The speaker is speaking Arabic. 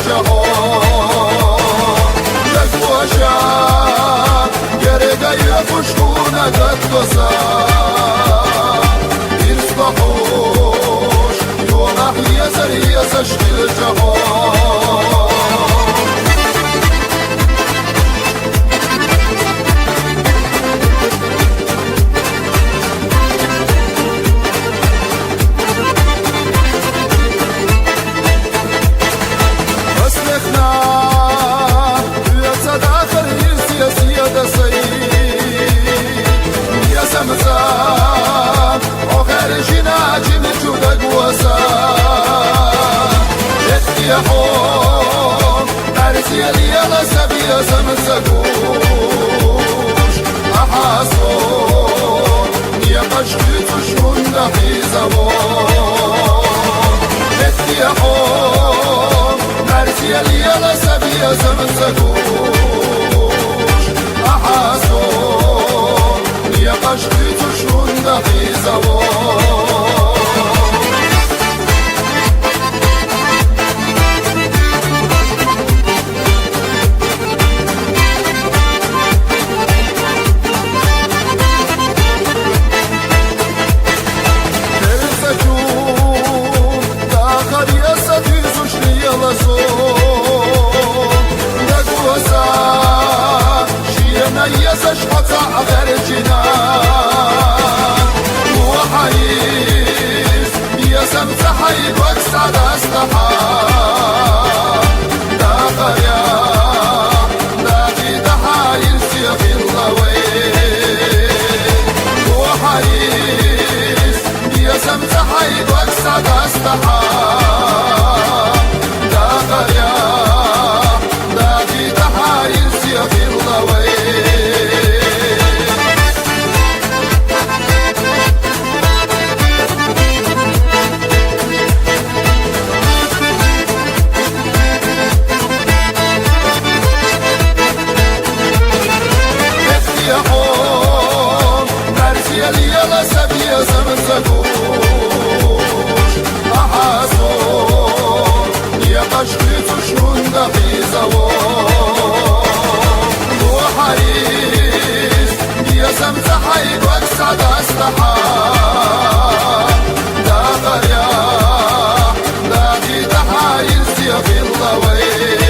جهان لگوشا گرگه خوشخونه قد قصا يصبحوش يوم يسر يسشت الجهان سمسام آخر جناجم جودك وسام اتيحون أرسي ليلا سبيا سمسكوش أحاسون يقش تشون دحي زمان اتيحون أرسي ليلا سبيا سمسكوش أحاسون يقش تشون دحي زمان يسش قطع غير جنان وحيس يسم تحيد واكسد استحان دا قريا دا في دحايل سيخ اللوين وحيس يسم تحيد واكسد استحان دا قريا دا في دحايل سيخ اللوين يلا سبيا سمسكوش أحاسون يقش تشون دحي زوان وحريس يسم تحيد واكسد استحان دا قريا دا في دحايل سيخ اللوين